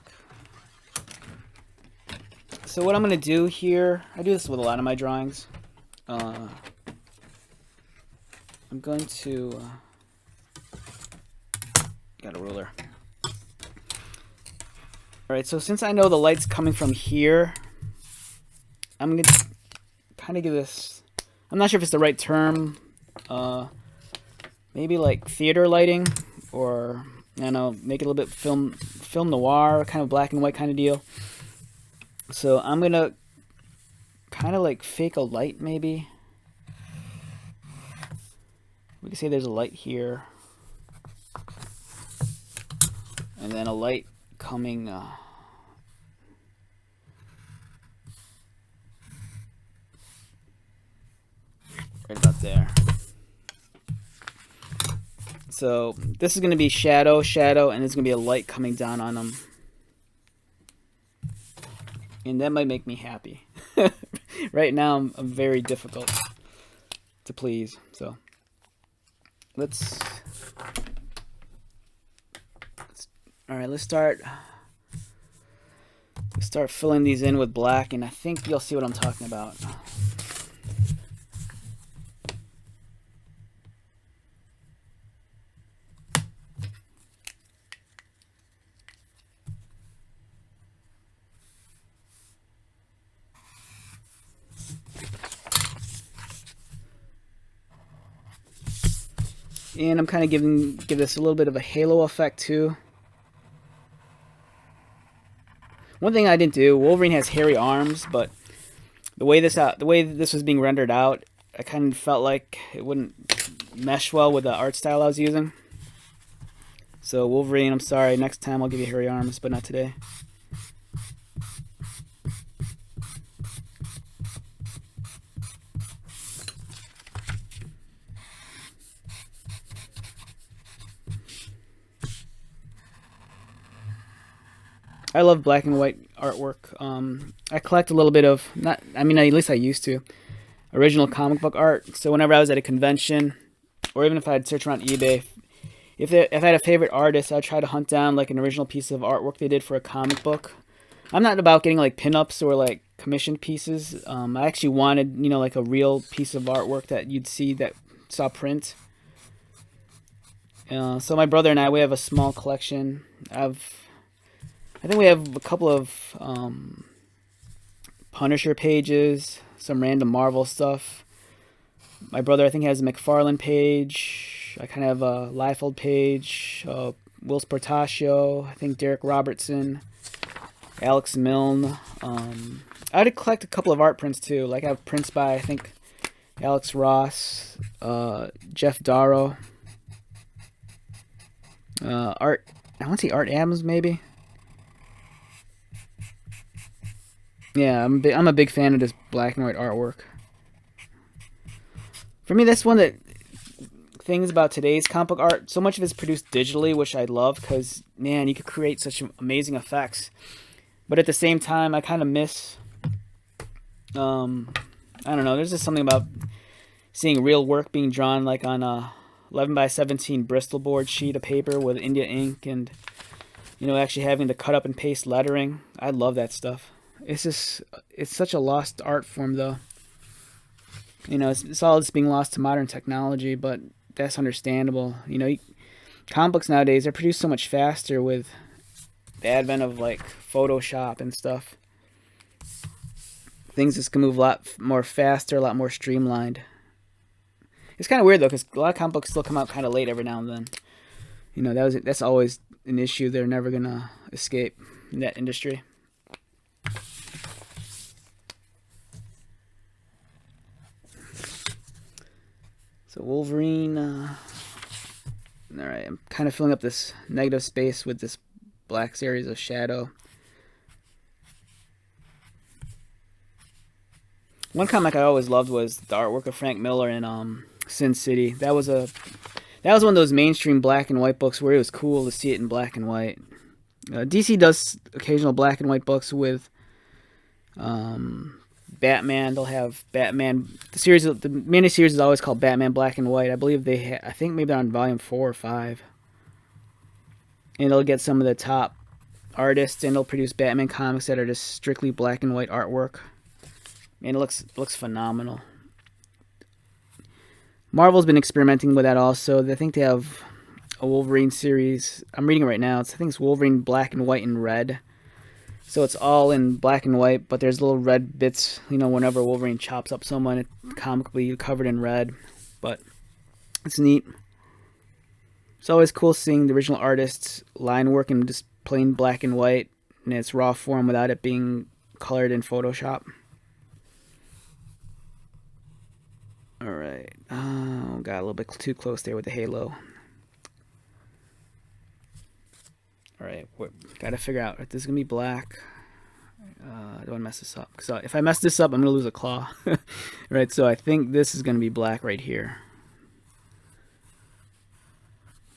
So what I'm going to do here, I do this with a lot of my drawings. I'm going to... got a ruler. Alright, so since I know the light's coming from here, I'm going to kind of give this... I'm not sure if it's the right term. Maybe like theater lighting, or I don't know, make it a little bit film noir, kind of black and white kind of deal. So I'm gonna kind of like fake a light, maybe. We can say there's a light here, and then a light coming right about there. So this is going to be shadow, and there's going to be a light coming down on them. And that might make me happy. Right now, I'm very difficult to please. So let's start filling these in with black, and I think you'll see what I'm talking about. And I'm kind of give this a little bit of a halo effect too. One thing I didn't do, Wolverine has hairy arms, but the way this was being rendered out, I kind of felt like it wouldn't mesh well with the art style I was using. So Wolverine, I'm sorry, next time I'll give you hairy arms, but not today. I love black and white artwork. I collect a little bit of, at least I used to, original comic book art. So whenever I was at a convention, or even if I'd search around eBay, if I had a favorite artist, I'd try to hunt down like an original piece of artwork they did for a comic book. I'm not about getting like pinups or like commissioned pieces. I actually wanted, like a real piece of artwork that you'd see that saw print. So my brother and I, we have a small collection. I think we have a couple of Punisher pages, some random Marvel stuff. My brother, I think, has a McFarlane page. I kind of have a Liefeld page. Will Portacio. I think Derek Robertson. Alex Milne. I'd collect a couple of art prints too. Like I have prints by, I think, Alex Ross, Jeff Darrow. I want to see Art Adams maybe. Yeah, I'm a big fan of this black and white artwork. For me, that's one of the things about today's comic book art. So much of it's produced digitally, which I love because, man, you could create such amazing effects. But at the same time, I kind of miss, I don't know, there's just something about seeing real work being drawn like on a 11 by 17 Bristol board sheet of paper with India ink and, actually having to cut up and paste lettering. I love that stuff. It's such a lost art form, though. It's all just being lost to modern technology, but that's understandable. Comic books nowadays are produced so much faster with the advent of like Photoshop and stuff. Things just can move a lot more faster, a lot more streamlined. It's kind of weird though, because a lot of comic books still come out kind of late every now and then. You know, that's always an issue they're never gonna escape in that industry. So Wolverine. All right, I'm kind of filling up this negative space with this black series of shadow. One comic I always loved was the artwork of Frank Miller in Sin City. That was one of those mainstream black and white books where it was cool to see it in black and white. DC does occasional black and white books with Batman. They'll have Batman. The mini series is always called Batman Black and White. I believe I think maybe they're on volume 4 or 5. And they'll get some of the top artists, and they'll produce Batman comics that are just strictly black and white artwork. And it looks phenomenal. Marvel's been experimenting with that also. I think they have a Wolverine series. I'm reading it right now. I think it's Wolverine Black and White and Red. So it's all in black and white, but there's little red bits. You know, whenever Wolverine chops up someone, the comic will be covered in red. But it's neat. It's always cool seeing the original artist's line work in just plain black and white in its raw form without it being colored in Photoshop. Alright. Oh, got a little bit too close there with the halo. Alright, gotta figure out if this is gonna be black. I don't want to mess this up. Because if I mess this up, I'm gonna lose a claw. Right, so I think this is gonna be black right here.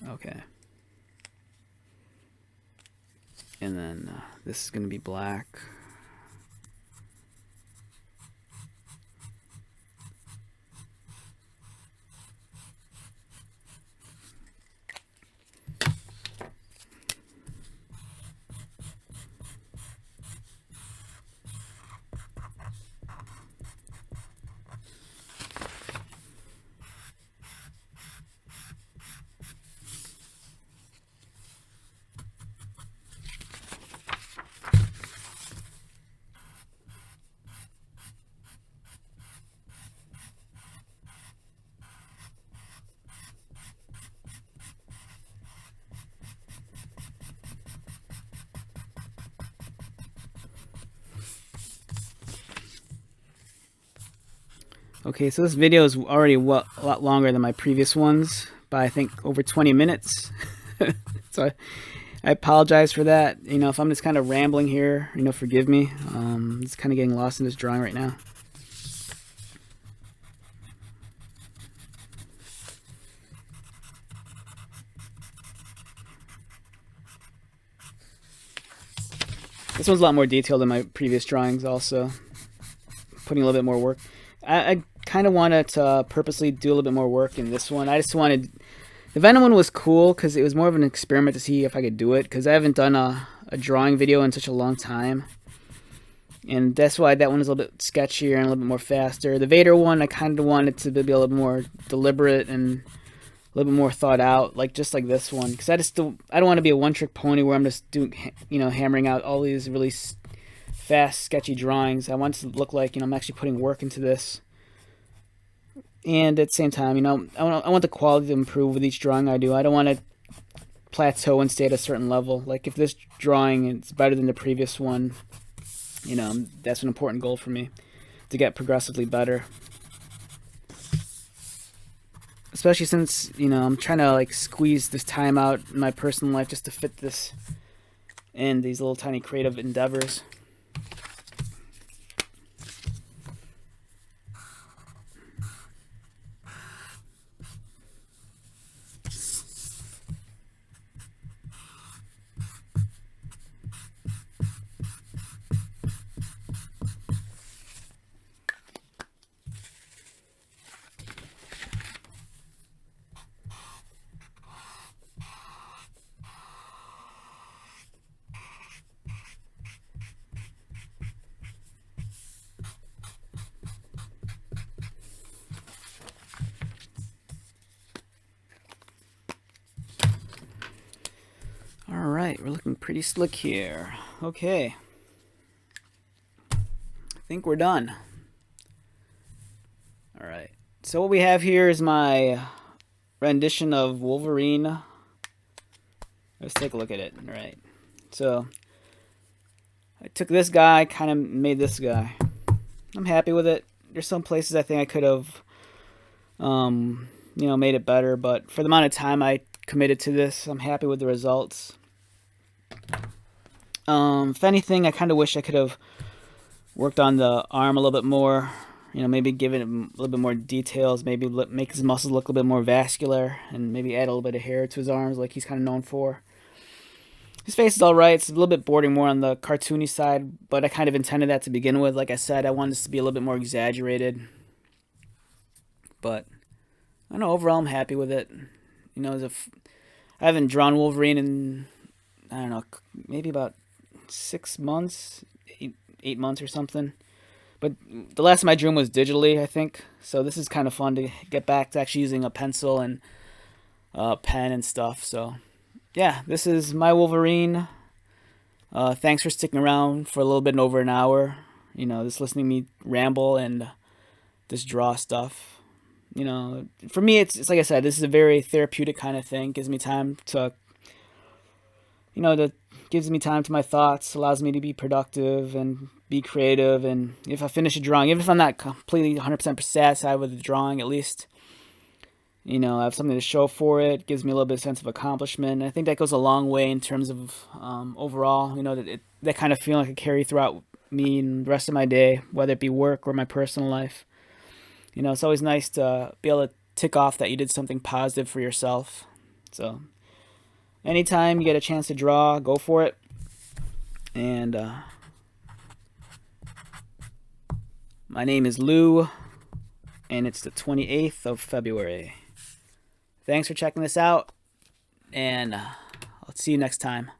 Okay. And then this is gonna be black. Okay, so this video is already a lot longer than my previous ones, by I think over 20 minutes. So I apologize for that. You know, if I'm just kind of rambling here, you know, forgive me. I'm just kind of getting lost in this drawing right now. This one's a lot more detailed than my previous drawings also. Putting a little bit more work. I kind of wanted to purposely do a little bit more work in this one. I just wanted... The Venom one was cool because it was more of an experiment to see if I could do it, because I haven't done a drawing video in such a long time. And that's why that one is a little bit sketchier and a little bit more faster. The Vader one, I kind of wanted to be a little bit more deliberate and a little bit more thought out, just like this one. Because I don't want to be a one-trick pony where I'm just doing, hammering out all these really fast, sketchy drawings. I want it to look like, I'm actually putting work into this. And at the same time, I want the quality to improve with each drawing I do. I don't want to plateau and stay at a certain level. Like, if this drawing is better than the previous one, that's an important goal for me, to get progressively better. Especially since, I'm trying to, squeeze this time out in my personal life just to fit this in, these little tiny creative endeavors. Alright, we're looking pretty slick here. Okay. I think we're done. Alright, So what we have here is my rendition of Wolverine. Let's take a look at it. All right. So I took this guy, kind of made this guy. I'm happy with it. There's some places I think I could have, made it better, but for the amount of time I committed to this, I'm happy with the results. If anything, I kind of wish I could have worked on the arm a little bit more. Maybe give it a little bit more details. Maybe make his muscles look a little bit more vascular, and maybe add a little bit of hair to his arms, like he's kind of known for. His face is alright. It's a little bit bordering more on the cartoony side, but I kind of intended that to begin with. Like I said, I wanted this to be a little bit more exaggerated. But I don't know. Overall, I'm happy with it. I haven't drawn Wolverine in, I don't know, maybe about 6 months, 8 months or something. But the last time I drew him was digitally, I think. So this is kind of fun to get back to actually using a pencil and pen and stuff. So yeah, this is my Wolverine. Thanks for sticking around for a little bit over an hour. Just listening to me ramble and just draw stuff. For me, it's like I said, this is a very therapeutic kind of thing. Gives me time to, gives me time to my thoughts, allows me to be productive and be creative. And if I finish a drawing, even if I'm not completely 100% satisfied with the drawing, at least, I have something to show for it. Gives me a little bit of sense of accomplishment. And I think that goes a long way in terms of overall, that kind of feeling I could carry throughout me and the rest of my day, whether it be work or my personal life. It's always nice to be able to tick off that you did something positive for yourself. So anytime you get a chance to draw, go for it. And my name is Lou, and it's the 28th of February. Thanks for checking this out, and I'll see you next time.